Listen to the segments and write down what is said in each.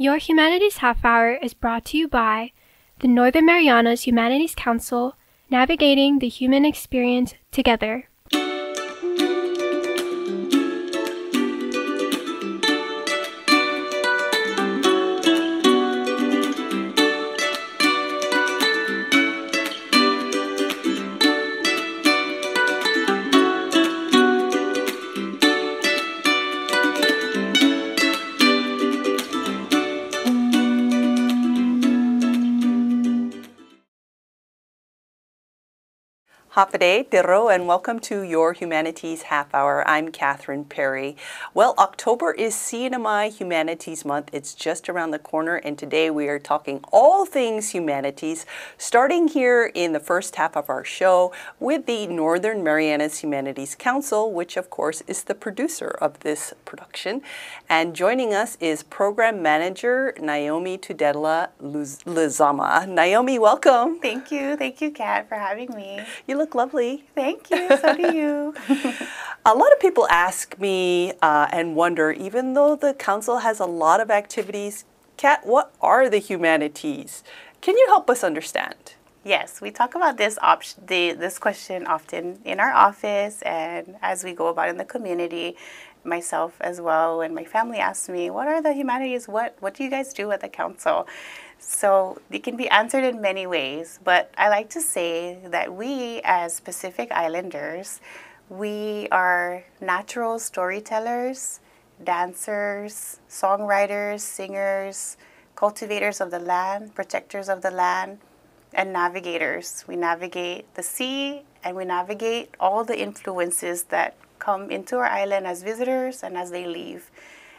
Your Humanities Half Hour is brought to you by the Northern Marianas Humanities Council, navigating the human experience together. Hapade, Dero, and welcome to your Humanities Half Hour. I'm Catherine Perry. Well, October is CNMI Humanities Month. It's just around the corner, and today we are talking all things humanities, starting here in the first half of our show with the Northern Marianas Humanities Council, which of course is the producer of this production. And joining us is Program Manager Naomi Tudela Lizama. Naomi, welcome. Thank you, Kat, for having me. You look lovely. Thank you. So do you. A lot of people ask me and wonder, even though the council has a lot of activities, Kat, what are the humanities? Can you help us understand? Yes, we talk about this question often in our office and as we go about in the community. Myself as well, when my family asks me, what are the humanities? What do you guys do at the council? So it can be answered in many ways, but I like to say that we as Pacific Islanders, we are natural storytellers, dancers, songwriters, singers, cultivators of the land, protectors of the land, and navigators. We navigate the sea and we navigate all the influences that come into our island as visitors and as they leave.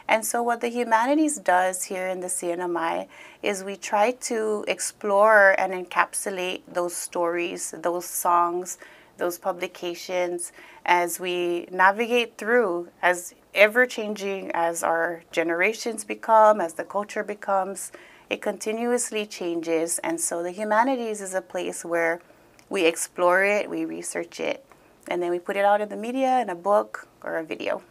And so what the humanities does here in the CNMI is we try to explore and encapsulate those stories, those songs, those publications as we navigate through, as ever-changing as our generations become, as the culture becomes, it continuously changes. And so the humanities is a place where we explore it, we research it, and then we put it out in the media, in a book or a video.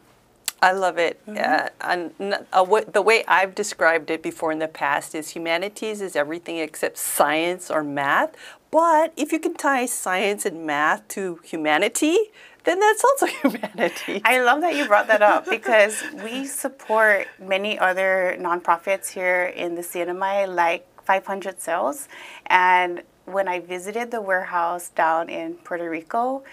I love it. The way I've described it before in the past is humanities is everything except science or math. But if you can tie science and math to humanity, then that's also humanity. I love that you brought that up because we support many other nonprofits here in the CNMI, like 500 Cells. And when I visited the warehouse down in Puerto Rico,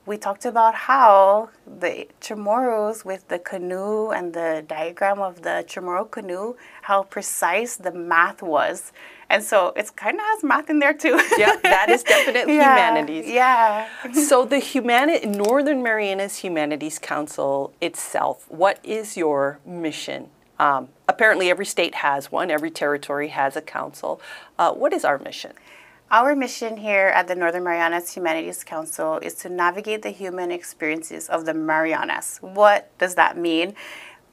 we talked about how the Chamorros with the canoe and the diagram of the Chamorro canoe, how precise the math was. And so it's kind of has math in there too. Yeah, that is definitely humanities. Yeah. So the Northern Marianas Humanities Council itself, what is your mission? Apparently every state has one, every territory has a council. What is our mission? Our mission here at the Northern Marianas Humanities Council is to navigate the human experiences of the Marianas. What does that mean?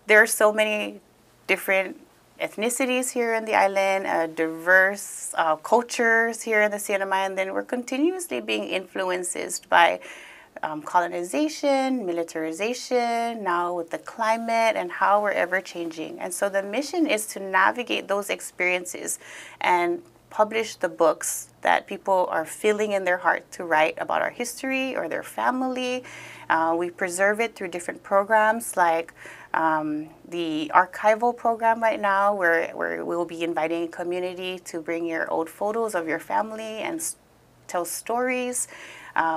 There are so many different ethnicities here in the island, diverse cultures here in the CNMI, and then we're continuously being influenced by colonization, militarization, now with the climate and how we're ever changing. And so the mission is to navigate those experiences and publish the books that people are feeling in their heart to write about our history or their family. We preserve it through different programs like the archival program right now where we'll be inviting a community to bring your old photos of your family and tell stories.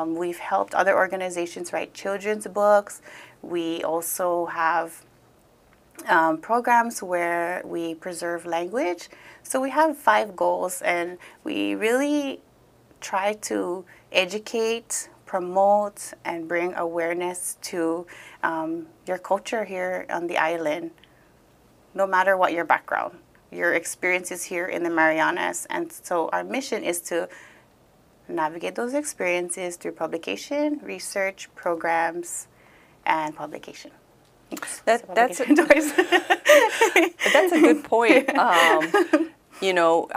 We've helped other organizations write children's books. We also have programs where we preserve language. So we have 5 goals, and we really try to educate, promote, and bring awareness to your culture here on the island, no matter what your background, your experiences here in the Marianas. And so our mission is to navigate those experiences through publication, research, programs, and publication. That's a good point. You know,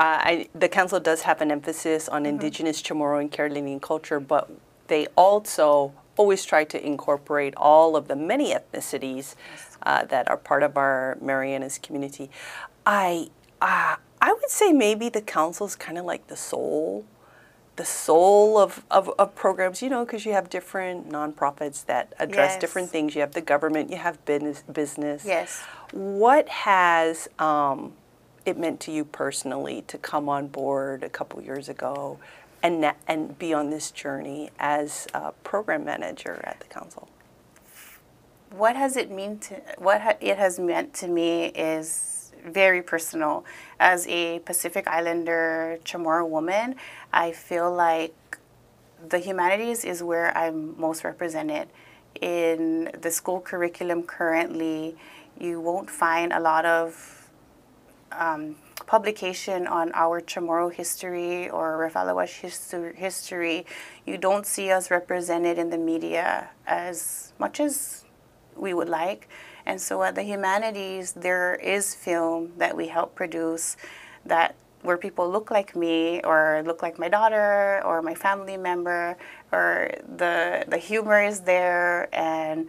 the council does have an emphasis on indigenous Chamorro and Carolinian culture, but they also always try to incorporate all of the many ethnicities that are part of our Marianas community. I would say maybe the council's kind of like the soul of programs, you know, because you have different nonprofits that address different things. You have the government, you have business. Yes. What has it meant to you personally to come on board a couple years ago and be on this journey as a program manager at the council? What it has meant to me is very personal. As a Pacific Islander Chamorro woman, I feel like the humanities is where I'm most represented. In the school curriculum currently, you won't find a lot of publication on our Chamorro history or Refalawash history. You don't see us represented in the media as much as we would like. And so at the humanities, there is film that we help produce that where people look like me or look like my daughter or my family member, or the humor is there, and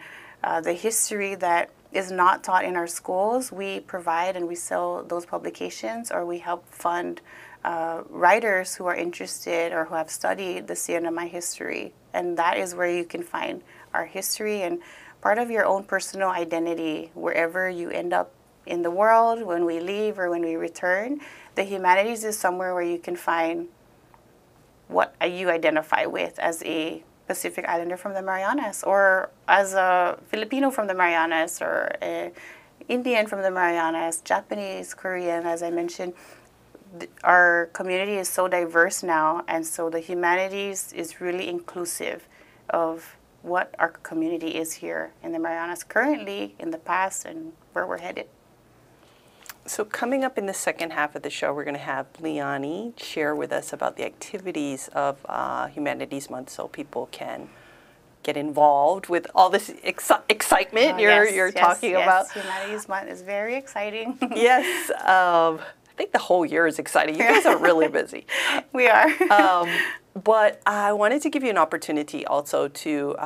the history that is not taught in our schools, we provide and we sell those publications, or we help fund writers who are interested or who have studied the CNMI history. And that is where you can find our history and part of your own personal identity wherever you end up in the world, when we leave or when we return. The humanities is somewhere where you can find what you identify with as a Pacific Islander from the Marianas, or as a Filipino from the Marianas, or an Indian from the Marianas, Japanese, Korean, as I mentioned. Our community is so diverse now, and so the humanities is really inclusive of what our community is here in the Marianas currently, in the past, and where we're headed. So coming up in the second half of the show, we're going to have Leeani share with us about the activities of Humanities Month, so people can get involved with all this excitement you're talking about. Humanities Month is very exciting. Yes. I think the whole year is exciting. You guys are really busy. We are. But I wanted to give you an opportunity also to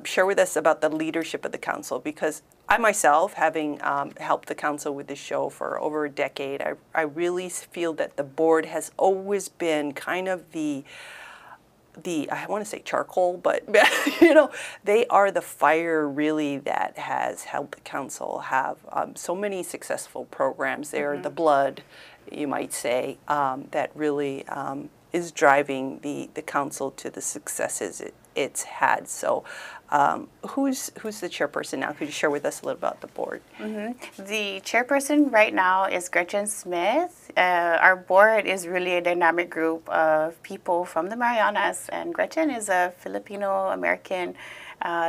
share with us about the leadership of the council, because I myself, having helped the council with this show for over a decade, I really feel that the board has always been kind of the I want to say charcoal, but you know, they are the fire really that has helped the council have so many successful programs. They are the blood, you might say, that really is driving the council to the successes it's had. So who's the chairperson now? Could you share with us a little about the board? The chairperson right now is Gretchen Smith. Our board is really a dynamic group of people from the Marianas, and Gretchen is a Filipino-American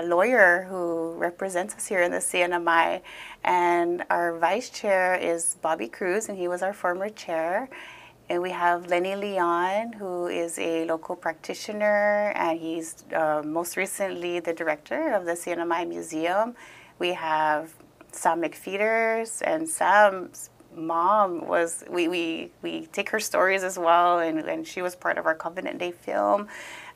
lawyer who represents us here in the CNMI. And our vice chair is Bobby Cruz, and he was our former chair. And we have Lenny Leon, who is a local practitioner, and he's most recently the director of the CNMI Museum. We have Sam McFeeters, and Sam's mom was, we take her stories as well, and she was part of our Covenant Day film.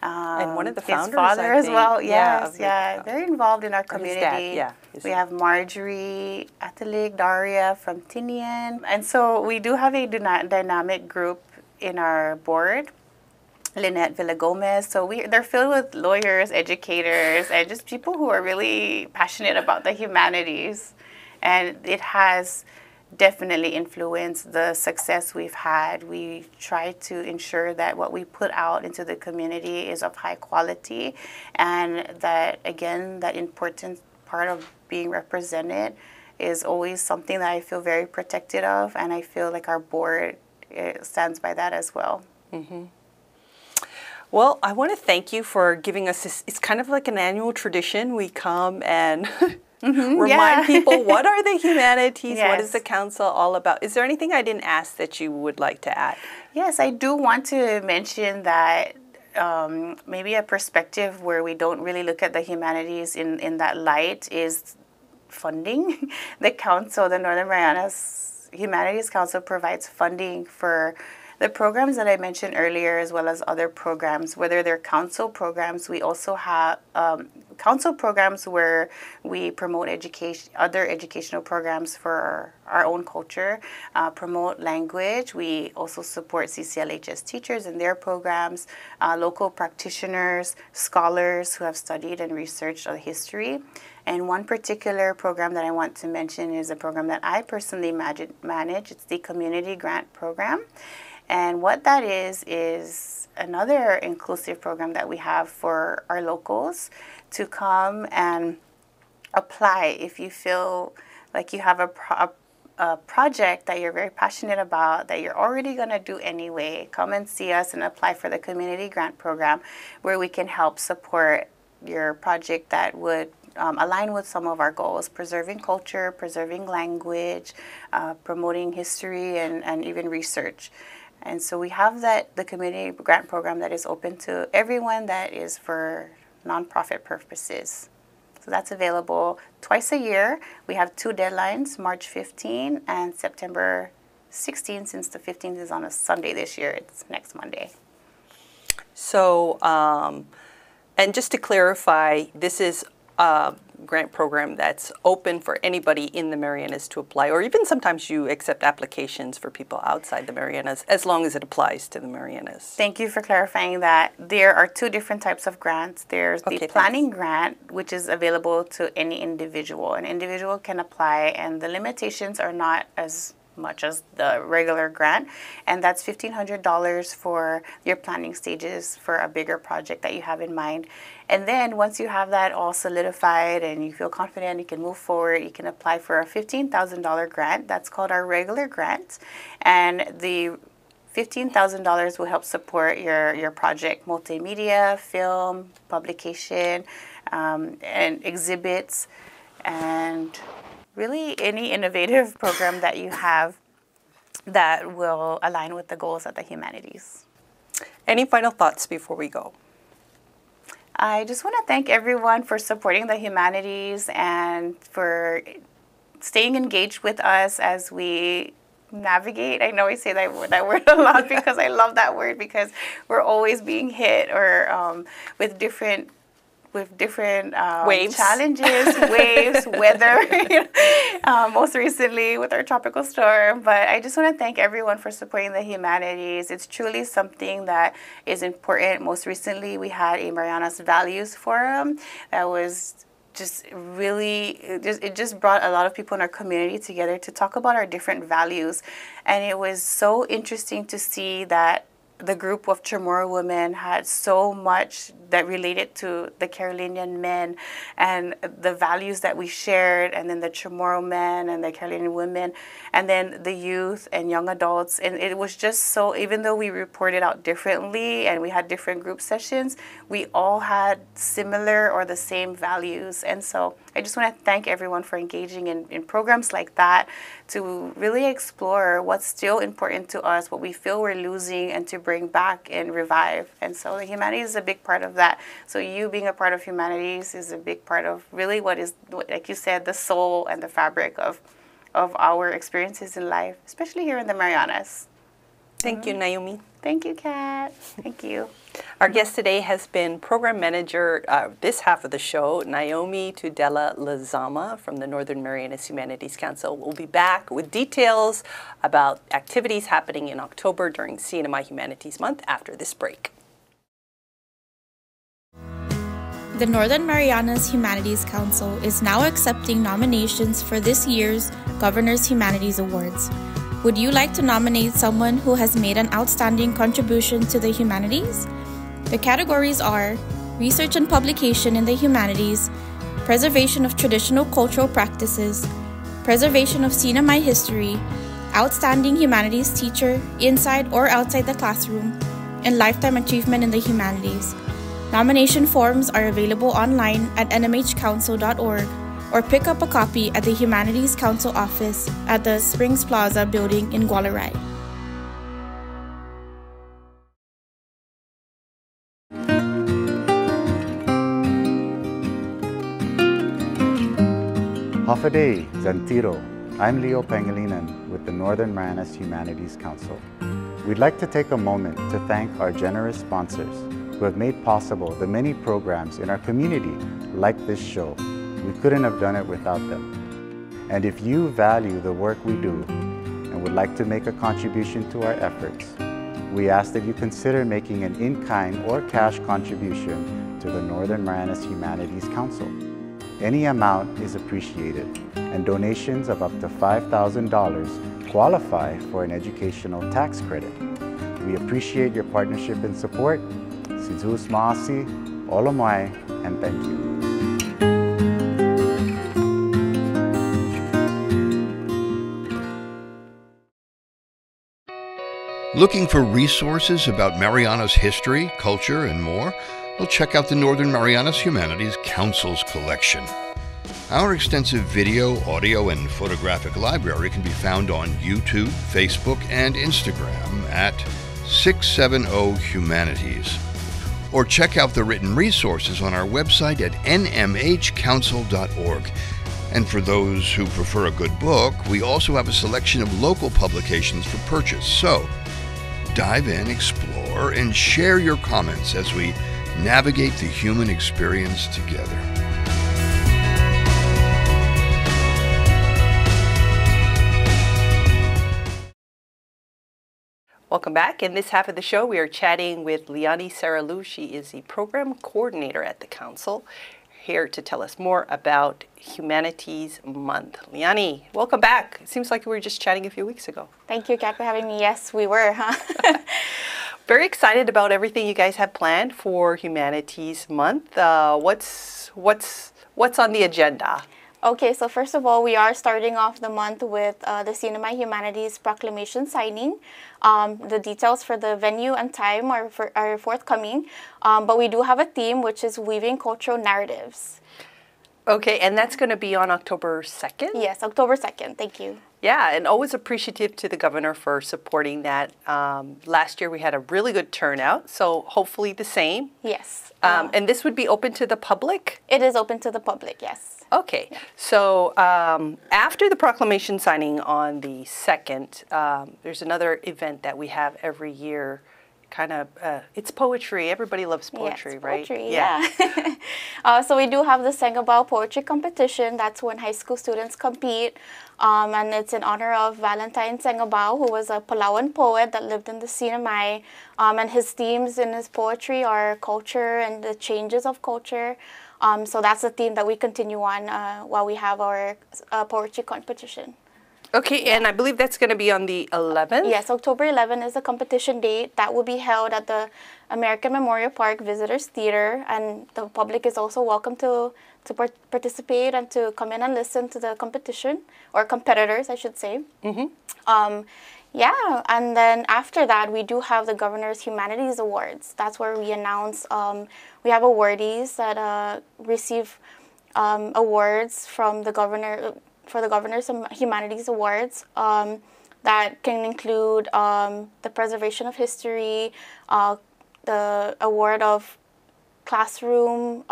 And one of the founders, his father I as think. well, yes, Yeah, very involved in our community. Dad, We have Marjorie Atalig Daria from Tinian. And so we do have a dynamic group in our board, Lynette Villagomez. So they're filled with lawyers, educators, and just people who are really passionate about the humanities. And it has definitely influenced the success we've had. We try to ensure that what we put out into the community is of high quality, and that, again, that important part of being represented is always something that I feel very protected of, and I feel like our board stands by that as well. Well, I want to thank you for giving us this. It's kind of like an annual tradition. We come and remind people, what are the humanities? Yes. What is the council all about? Is there anything I didn't ask that you would like to add? Yes, I do want to mention that maybe a perspective where we don't really look at the humanities in that light is funding. The council, the Northern Marianas Humanities Council, provides funding for The programs that I mentioned earlier, as well as other programs, whether they're council programs, we also have council programs where we promote education, other educational programs for our own culture, promote language. We also support CCLHS teachers in their programs, local practitioners, scholars who have studied and researched on history. And one particular program that I want to mention is a program that I personally manage. It's the Community Grant Program. And what that is another inclusive program that we have for our locals to come and apply if you feel like you have a project that you're very passionate about that you're already going to do anyway. Come and see us and apply for the Community Grant Program, where we can help support your project that would align with some of our goals: preserving culture, preserving language, promoting history, and even research. And so we have the Community Grant Program that is open to everyone, that is for nonprofit purposes. So that's available twice a year. We have 2 deadlines, March 15 and September 16, since the 15th is on a Sunday this year. It's next Monday. So, and just to clarify, this is a grant program that's open for anybody in the Marianas to apply, or even sometimes you accept applications for people outside the Marianas, as long as it applies to the Marianas. Thank you for clarifying that. There are 2 different types of grants. There's the planning grant, which is available to any individual. An individual can apply, and the limitations are not as much as the regular grant, and that's $1,500 for your planning stages for a bigger project that you have in mind. And then once you have that all solidified and you feel confident, you can move forward, you can apply for a $15,000 grant. That's called our regular grant, and the $15,000 will help support your project: multimedia, film, publication, and exhibits, and really any innovative program that you have that will align with the goals of the humanities. Any final thoughts before we go? I just want to thank everyone for supporting the humanities and for staying engaged with us as we navigate. I know I say that word a lot because I love that word, because we're always being hit or with different waves, challenges, waves, weather, most recently with our tropical storm. But I just want to thank everyone for supporting the humanities. It's truly something that is important. Most recently, we had a Marianas Values Forum that was just really, it just brought a lot of people in our community together to talk about our different values. And it was so interesting to see that the group of Chamorro women had so much that related to the Carolinian men and the values that we shared, and then the Chamorro men and the Carolinian women, and then the youth and young adults. And it was just so, even though we reported out differently and we had different group sessions, we all had similar or the same values. And so I just want to thank everyone for engaging in programs like that to really explore what's still important to us, what we feel we're losing, and to bring back and revive. And so the humanities is a big part of that. So you being a part of humanities is a big part of really what is, like you said, the soul and the fabric of our experiences in life, especially here in the Marianas. Thank you, Naomi. Thank you, Kat. Thank you. Our guest today has been Program Manager this half of the show, Naomi Tudela Lizama from the Northern Marianas Humanities Council. We'll be back with details about activities happening in October during CNMI Humanities Month after this break. The Northern Marianas Humanities Council is now accepting nominations for this year's Governor's Humanities Awards. Would you like to nominate someone who has made an outstanding contribution to the humanities? The categories are Research and Publication in the Humanities, Preservation of Traditional Cultural Practices, Preservation of CNMI History, Outstanding Humanities Teacher inside or outside the classroom, and Lifetime Achievement in the Humanities. Nomination forms are available online at nmhcouncil.org or pick up a copy at the Humanities Council office at the Springs Plaza building in Gualarai. Hafaday, Zantiro. I'm Leo Pangilinan with the Northern Marianas Humanities Council. We'd like to take a moment to thank our generous sponsors who have made possible the many programs in our community like this show. We couldn't have done it without them. And if you value the work we do and would like to make a contribution to our efforts, we ask that you consider making an in-kind or cash contribution to the Northern Marianas Humanities Council. Any amount is appreciated, and donations of up to $5,000 qualify for an educational tax credit. We appreciate your partnership and support. Sidus Maasi, Olomai, and thank you. Looking for resources about Marianas history, culture, and more? Well, check out the Northern Marianas Humanities Council's collection. Our extensive video, audio, and photographic library can be found on YouTube, Facebook, and Instagram at 670 Humanities. Or check out the written resources on our website at nmhcouncil.org. And for those who prefer a good book, we also have a selection of local publications for purchase. So, dive in, explore, and share your comments as we navigate the human experience together. Welcome back. In this half of the show, we are chatting with Leeani Saralu. She is the Program Coordinator at the Council, here to tell us more about Humanities Month. Leeani, welcome back. It seems like we were just chatting a few weeks ago. Thank you, Kat, for having me. Yes, we were, huh? Very excited about everything you guys have planned for Humanities Month. What's on the agenda? Okay, so first of all, we are starting off the month with the CNMI Humanities Proclamation signing. The details for the venue and time are forthcoming, but we do have a theme, which is weaving cultural narratives. Okay, and that's going to be on October 2nd? Yes, October 2nd. Thank you. Yeah, and always appreciative to the governor for supporting that. Last year we had a really good turnout, so hopefully the same. Yes. And this would be open to the public? It is open to the public, yes. Okay, yeah. So after the proclamation signing on the 2nd, there's another event that we have every year. Kind of, it's poetry. Everybody loves poetry, yes, right? Poetry, yeah. So we do have the Sangabao Poetry Competition. That's when high school students compete. And it's in honor of Valentine Sangabao, who was a Palawan poet that lived in the CNMI. And his themes in his poetry are culture and the changes of culture. So that's the theme that we continue on while we have our poetry competition. Okay, and I believe that's going to be on the 11th? Yes, October 11th is the competition date. That will be held at the American Memorial Park Visitors Theater, and the public is also welcome to participate and to come in and listen to the competition, or competitors, I should say. Mm-hmm. Yeah, and then after that, we do have the Governor's Humanities Awards. That's where we announce, we have awardees that receive awards from the governor, for the Governor's Humanities Awards that can include the Preservation of History, the award of classroom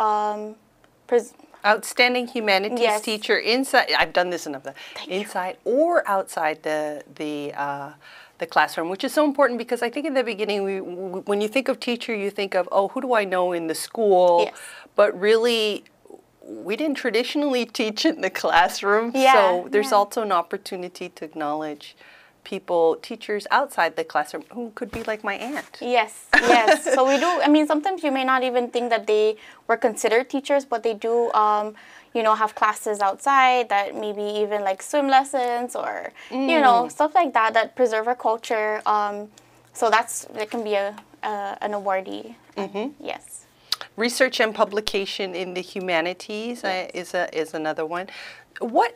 Outstanding Humanities yes. teacher inside. I've done this enough. Inside or outside the classroom, which is so important because I think in the beginning, when you think of teacher, you think of, oh, who do I know in the school? Yes. But really, we didn't traditionally teach in the classroom, yeah, so there's yeah. also an opportunity to acknowledge people, teachers outside the classroom who could be like my aunt. Yes, yes. So we do, I mean, sometimes you may not even think that they were considered teachers, but they do, you know, have classes outside that maybe even like swim lessons or, you know, stuff like that, that preserve our culture. So that can be an awardee. Mm-hmm. Yes. Research and publication in the humanities is another one. Why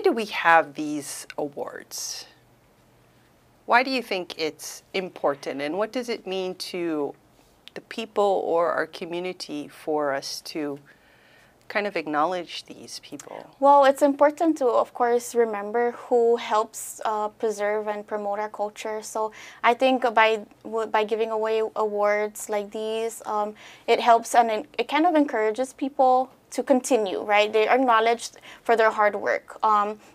do we have these awards? Why do you think it's important, and what does it mean to the people or our community for us to kind of acknowledge these people? Well, it's important to, of course, remember who helps preserve and promote our culture. So I think by giving away awards like these, it helps and it kind of encourages people to continue, right? They are acknowledged for their hard work.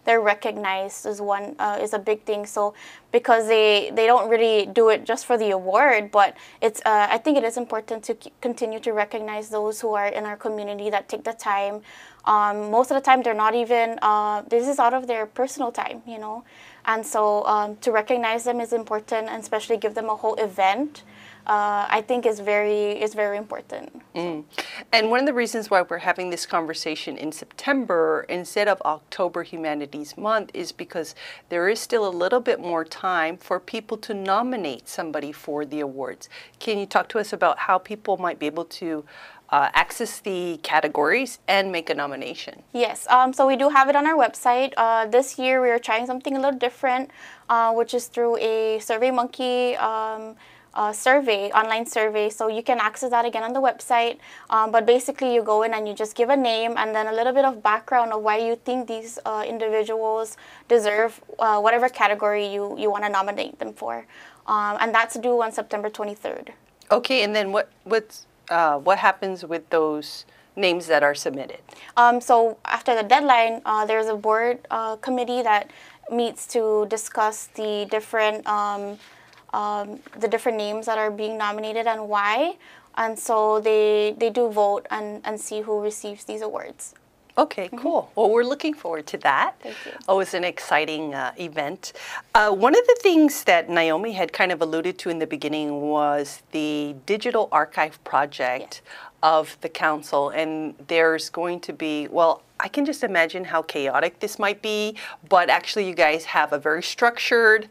They're recognized as one is a big thing. So because they don't really do it just for the award, but it's I think it is important to continue to recognize those who are in our community that take the time. Most of the time, they're not even, this is out of their personal time, you know. And so to recognize them is important, and especially give them a whole event, I think is very important. Mm. And one of the reasons why we're having this conversation in September instead of October Humanities Month is because there is still a little bit more time for people to nominate somebody for the awards. Can you talk to us about how people might be able to access the categories and make a nomination? Yes, so we do have it on our website. This year we are trying something a little different, which is through a SurveyMonkey survey, online survey. So you can access that again on the website. But basically you go in and you just give a name and then a little bit of background of why you think these individuals deserve whatever category you want to nominate them for. And that's due on September 23rd. Okay, and then what happens with those names that are submitted? So after the deadline, there's a board committee that meets to discuss the different names that are being nominated and why. And so they do vote and see who receives these awards. Okay, cool. Well, we're looking forward to that. Thank you. Oh, it's an exciting event. One of the things that Naomi had kind of alluded to in the beginning was the digital archive project of the council. And there's going to be, well, I can just imagine how chaotic this might be, but actually you guys have a very structured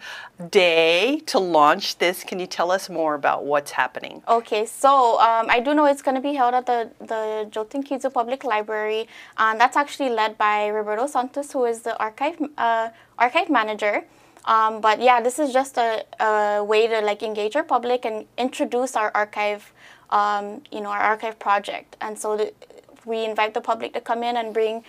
day to launch this. Can you tell us more about what's happening? Okay, so I do know it's going to be held at the Jotinquizu Public Library, and that's actually led by Roberto Santos, who is the archive manager. But yeah, this is just a way to like engage our public and introduce our archive, our archive project. And so we invite the public to come in and bring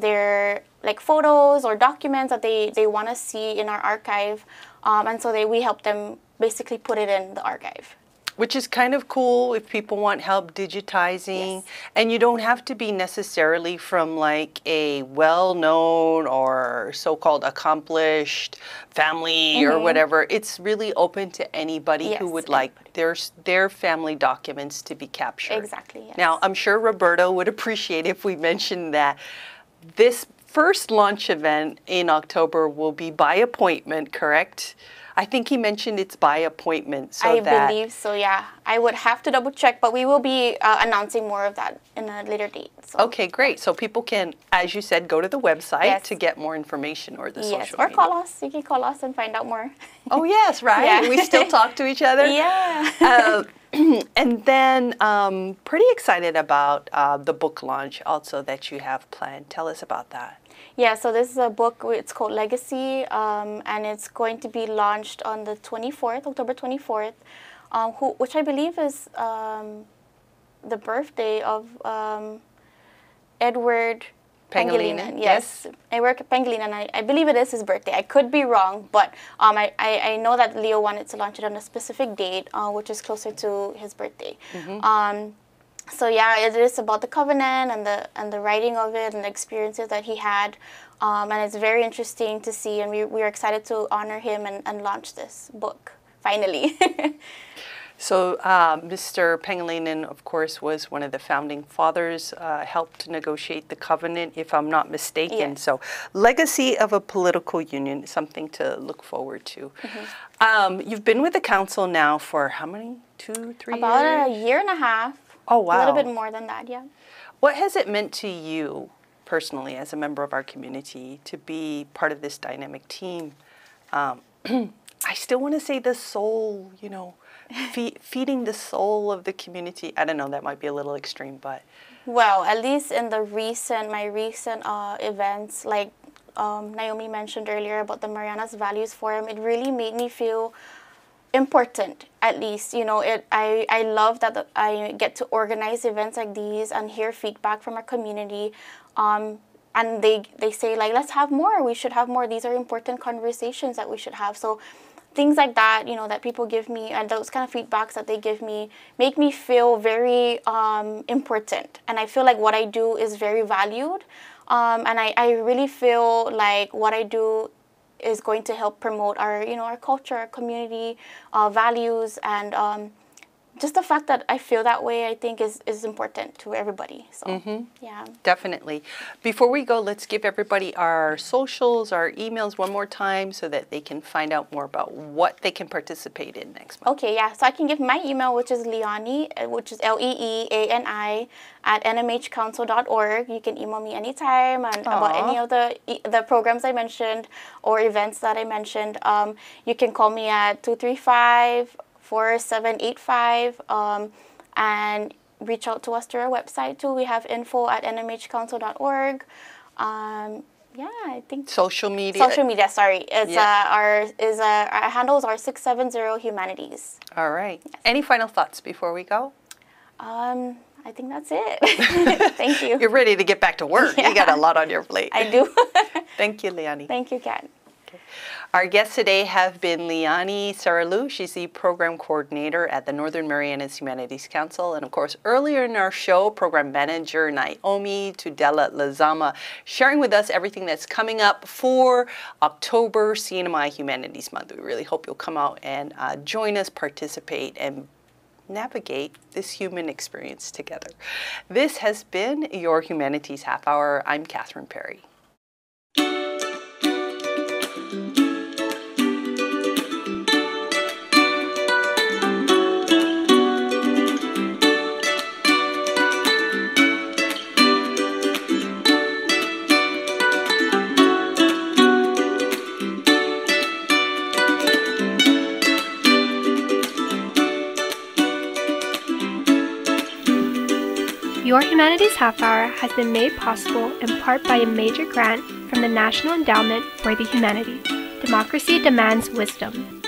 their like photos or documents that they want to see in our archive, and so we help them basically put it in the archive. Which is kind of cool if people want help digitizing. Yes. And you don't have to be necessarily from like a well-known or so-called accomplished family or whatever. It's really open to anybody who would like their family documents to be captured. Exactly, yes. Now, I'm sure Roberto would appreciate if we mentioned that this first launch event in October will be by appointment, correct? I think he mentioned it's by appointment. So I believe so, yeah. I would have to double check, but we will be announcing more of that in a later date. So. Okay, great. So people can, as you said, go to the website to get more information or the social media. Or call us. You can call us and find out more. Oh, yes, right? Yeah. We still talk to each other? Yeah. And then pretty excited about the book launch also that you have planned. Tell us about that. Yeah, so this is a book, it's called Legacy, and it's going to be launched on the 24th, October 24th, which I believe is the birthday of Edward Pangilinan. Yes, Edward Pangilinan, I believe it is his birthday. I could be wrong, but I know that Leo wanted to launch it on a specific date, which is closer to his birthday. So yeah, it is about the covenant and the writing of it and the experiences that he had, and it's very interesting to see, and we are excited to honor him and launch this book finally. So Mr. Pangilinan, of course, was one of the founding fathers, helped negotiate the covenant, if I'm not mistaken. Yes. So Legacy of a Political Union, something to look forward to. You've been with the council now for how many? 2, 3 years? About a year and a half. Oh, wow. A little bit more than that, yeah. What has it meant to you personally as a member of our community to be part of this dynamic team? I still want to say the soul, feeding the soul of the community. I don't know, that might be a little extreme, but. Well, at least in my recent events, like Naomi mentioned earlier about the Marianas Values Forum, it really made me feel important, at least. I love that I get to organize events like these and hear feedback from our community, and they say like, let's have more, we should have more, these are important conversations that we should have. So things like that, you know, that people give me, and those kind of feedbacks that they give me make me feel very important. And I feel like what I do is very valued. And I really feel like what I do is going to help promote our, you know, our culture, our community, values, and just the fact that I feel that way, I think is important to everybody. So, yeah. Definitely. Before we go, let's give everybody our socials, our emails one more time so that they can find out more about what they can participate in next month. Okay, yeah. So I can give my email, which is Leeani, which is Leeani at nmhcouncil.org. You can email me anytime and about any of the programs I mentioned or events that I mentioned. You can call me at 235-4785 and reach out to us through our website too. We have info at nmhcouncil.org. Yeah, I think social media. Social media, sorry. It's our handles are 670 Humanities. All right. Yes. Any final thoughts before we go? I think that's it. Thank you. You're ready to get back to work. Yeah. You got a lot on your plate. I do. Thank you, Leeani. Thank you, Kat. Okay. Our guests today have been Leeani Saralu. She's the Program Coordinator at the Northern Marianas Humanities Council. And of course, earlier in our show, Program Manager Naomi Tudela Lizama sharing with us everything that's coming up for October CNMI Humanities Month. We really hope you'll come out and join us, participate, and navigate this human experience together. This has been your Humanities Half Hour. I'm Catherine Perry. Your Humanities Half Hour has been made possible in part by a major grant from the National Endowment for the Humanities. Democracy demands wisdom.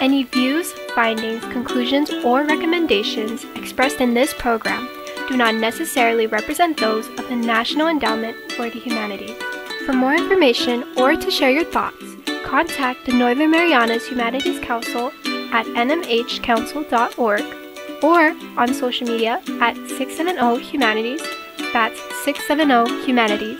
Any views, findings, conclusions, or recommendations expressed in this program do not necessarily represent those of the National Endowment for the Humanities. For more information or to share your thoughts, contact the Northern Marianas Humanities Council at nmhcouncil.org or on social media at 670 Humanities. That's 670 Humanities.